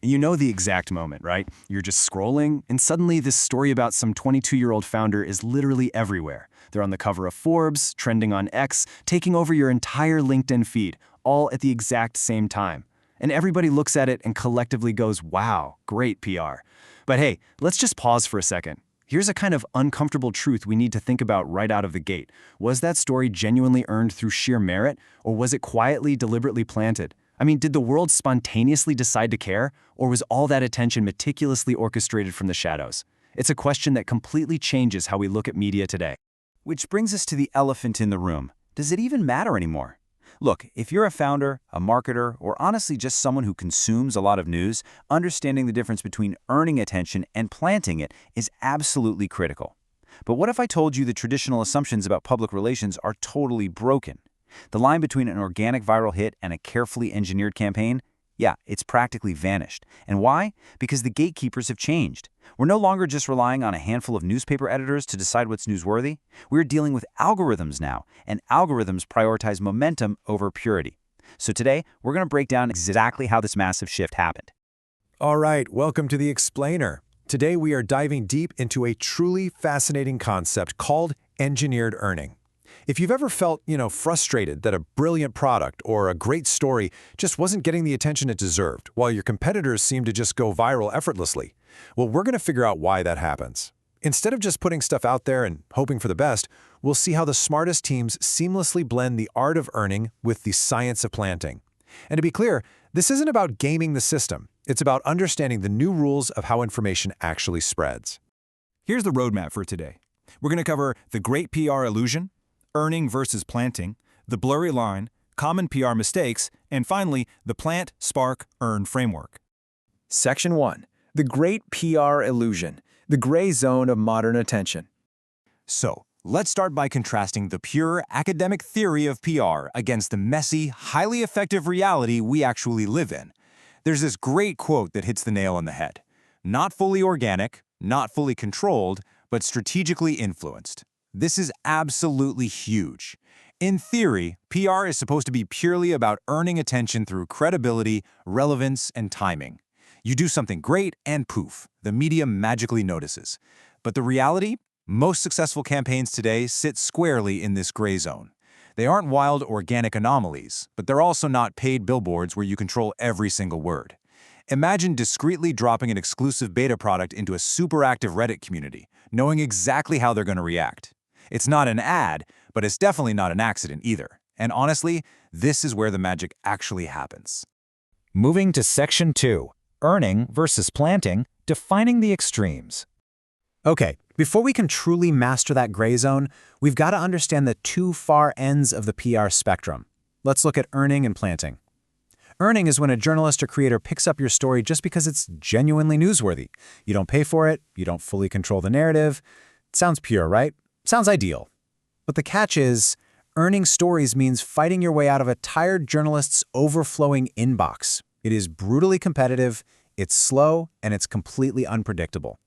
You know the exact moment, right? You're just scrolling, and suddenly this story about some 22-year-old founder is literally everywhere. They're on the cover of Forbes, trending on X, taking over your entire LinkedIn feed, all at the exact same time. And everybody looks at it and collectively goes, wow, great PR. But hey, let's just pause for a second. Here's a kind of uncomfortable truth we need to think about right out of the gate. Was that story genuinely earned through sheer merit, or was it quietly, deliberately planted? I mean, did the world spontaneously decide to care, or was all that attention meticulously orchestrated from the shadows? It's a question that completely changes how we look at media today. Which brings us to the elephant in the room. Does it even matter anymore? Look, if you're a founder, a marketer, or honestly just someone who consumes a lot of news, understanding the difference between earning attention and planting it is absolutely critical. But what if I told you the traditional assumptions about public relations are totally broken? The line between an organic viral hit and a carefully engineered campaign? Yeah, it's practically vanished. And why? Because the gatekeepers have changed. We're no longer just relying on a handful of newspaper editors to decide what's newsworthy. We're dealing with algorithms now, and algorithms prioritize momentum over purity. So today, we're going to break down exactly how this massive shift happened. All right, welcome to The Explainer. Today we are diving deep into a truly fascinating concept called engineered earning. If you've ever felt, frustrated that a brilliant product or a great story just wasn't getting the attention it deserved, while your competitors seem to just go viral effortlessly, well, we're going to figure out why that happens. Instead of just putting stuff out there and hoping for the best, we'll see how the smartest teams seamlessly blend the art of earning with the science of planting. And to be clear, this isn't about gaming the system. It's about understanding the new rules of how information actually spreads. Here's the roadmap for today. We're going to cover the great PR illusion, earning versus planting, the blurry line, common PR mistakes, and finally, the plant, spark, earn framework. Section 1. The great PR illusion, the gray zone of modern attention. So, let's start by contrasting the pure academic theory of PR against the messy, highly effective reality we actually live in. There's this great quote that hits the nail on the head. Not fully organic, not fully controlled, but strategically influenced. This is absolutely huge. In theory, PR is supposed to be purely about earning attention through credibility, relevance, and timing. You do something great and poof, the media magically notices. But the reality? Most successful campaigns today sit squarely in this gray zone. They aren't wild, organic anomalies, but they're also not paid billboards where you control every single word. Imagine discreetly dropping an exclusive beta product into a super active Reddit community, knowing exactly how they're going to react. It's not an ad, but it's definitely not an accident either. And honestly, this is where the magic actually happens. Moving to Section 2, earning versus planting, defining the extremes. Okay, before we can truly master that gray zone, we've got to understand the two far ends of the PR spectrum. Let's look at earning and planting. Earning is when a journalist or creator picks up your story just because it's genuinely newsworthy. You don't pay for it, you don't fully control the narrative. It sounds pure, right? Sounds ideal. But the catch is, earning stories means fighting your way out of a tired journalist's overflowing inbox. It is brutally competitive, it's slow, and it's completely unpredictable.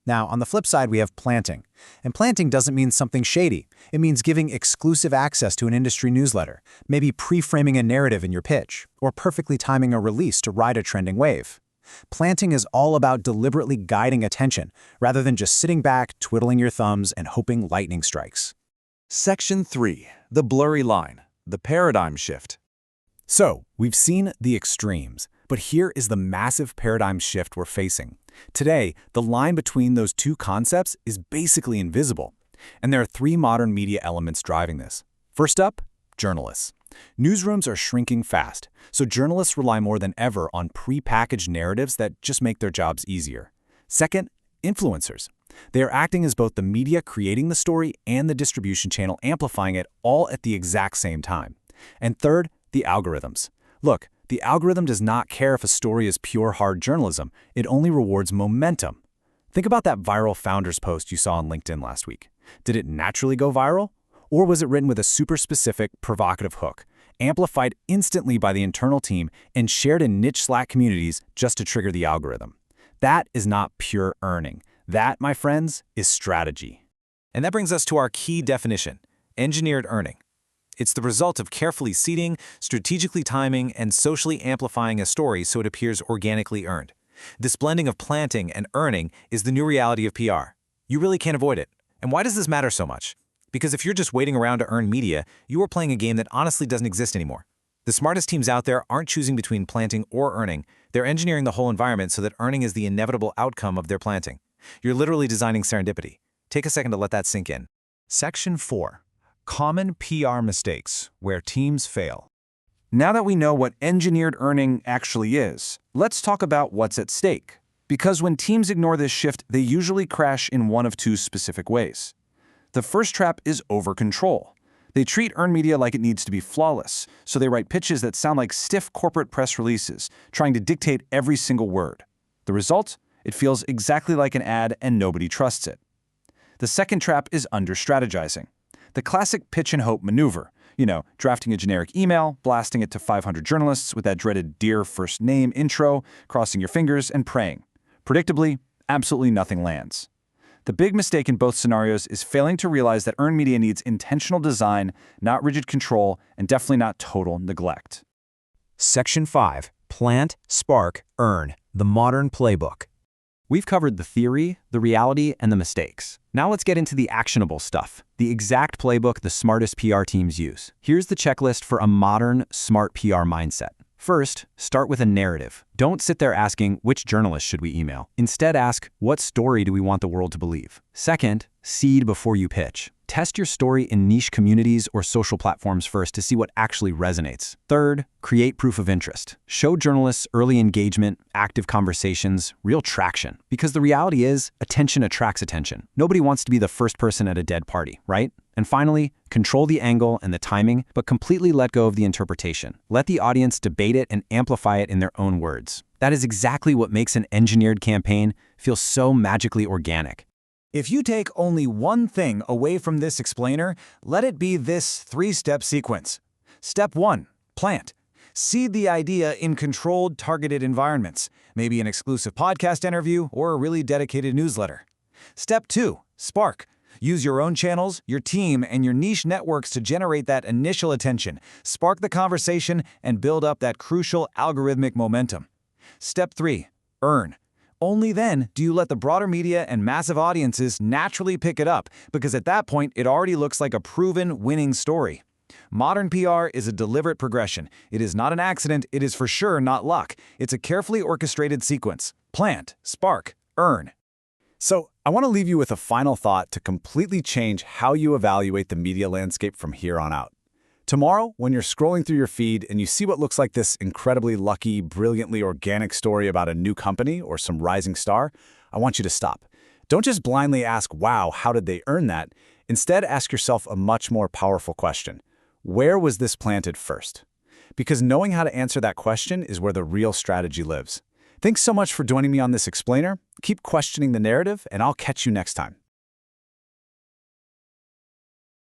Now, on the flip side, we have planting. And planting doesn't mean something shady. It means giving exclusive access to an industry newsletter, maybe pre-framing a narrative in your pitch, or perfectly timing a release to ride a trending wave. Planting is all about deliberately guiding attention, rather than just sitting back, twiddling your thumbs, and hoping lightning strikes. Section 3. The blurry line, the paradigm shift. So, we've seen the extremes, but here is the massive paradigm shift we're facing. Today, the line between those two concepts is basically invisible. And there are three modern media elements driving this. First up, journalists. Newsrooms are shrinking fast, so journalists rely more than ever on pre-packaged narratives that just make their jobs easier. Second, influencers. They are acting as both the media creating the story and the distribution channel amplifying it all at the exact same time. And third, the algorithms. Look, the algorithm does not care if a story is pure hard journalism. It only rewards momentum. Think about that viral founders post you saw on LinkedIn last week. Did it naturally go viral? Or was it written with a super specific, provocative hook, amplified instantly by the internal team and shared in niche Slack communities just to trigger the algorithm? That is not pure earning. That, my friends, is strategy. And that brings us to our key definition, engineered earning. It's the result of carefully seeding, strategically timing, and socially amplifying a story so it appears organically earned. This blending of planting and earning is the new reality of PR. You really can't avoid it. And why does this matter so much? Because if you're just waiting around to earn media, you are playing a game that honestly doesn't exist anymore. The smartest teams out there aren't choosing between planting or earning. They're engineering the whole environment so that earning is the inevitable outcome of their planting. You're literally designing serendipity. Take a second to let that sink in. Section 4. Common PR mistakes where teams fail. Now that we know what engineered earning actually is, let's talk about what's at stake. Because when teams ignore this shift, they usually crash in one of two specific ways. The first trap is over-control. They treat earned media like it needs to be flawless, so they write pitches that sound like stiff corporate press releases, trying to dictate every single word. The result? It feels exactly like an ad and nobody trusts it. The second trap is under-strategizing. The classic pitch and hope maneuver. Drafting a generic email, blasting it to 500 journalists with that dreaded dear first name intro, crossing your fingers, and praying. Predictably, absolutely nothing lands. The big mistake in both scenarios is failing to realize that earned media needs intentional design, not rigid control, and definitely not total neglect. Section 5. Plant, Spark, Earn, the modern playbook. We've covered the theory, the reality, and the mistakes. Now let's get into the actionable stuff, the exact playbook the smartest PR teams use. Here's the checklist for a modern, smart PR mindset. First, start with a narrative. Don't sit there asking, which journalist should we email? Instead, ask, what story do we want the world to believe? Second, seed before you pitch. Test your story in niche communities or social platforms first to see what actually resonates. Third, create proof of interest. Show journalists early engagement, active conversations, real traction. Because the reality is, attention attracts attention. Nobody wants to be the first person at a dead party, right? And finally, control the angle and the timing, but completely let go of the interpretation. Let the audience debate it and amplify it in their own words. That is exactly what makes an engineered campaign feel so magically organic. If you take only one thing away from this explainer, let it be this 3-step sequence. Step 1. Plant. Seed the idea in controlled, targeted environments, maybe an exclusive podcast interview or a really dedicated newsletter. Step 2. Spark. Use your own channels, your team, and your niche networks to generate that initial attention, spark the conversation, and build up that crucial algorithmic momentum. Step 3. Earn. Only then do you let the broader media and massive audiences naturally pick it up, because at that point, it already looks like a proven winning story. Modern PR is a deliberate progression. It is not an accident. It is for sure not luck. It's a carefully orchestrated sequence. Plant, spark, earn. So, I want to leave you with a final thought to completely change how you evaluate the media landscape from here on out. Tomorrow, when you're scrolling through your feed and you see what looks like this incredibly lucky, brilliantly organic story about a new company or some rising star, I want you to stop. Don't just blindly ask, wow, how did they earn that? Instead, ask yourself a much more powerful question. Where was this planted first? Because knowing how to answer that question is where the real strategy lives. Thanks so much for joining me on this explainer. Keep questioning the narrative, and I'll catch you next time.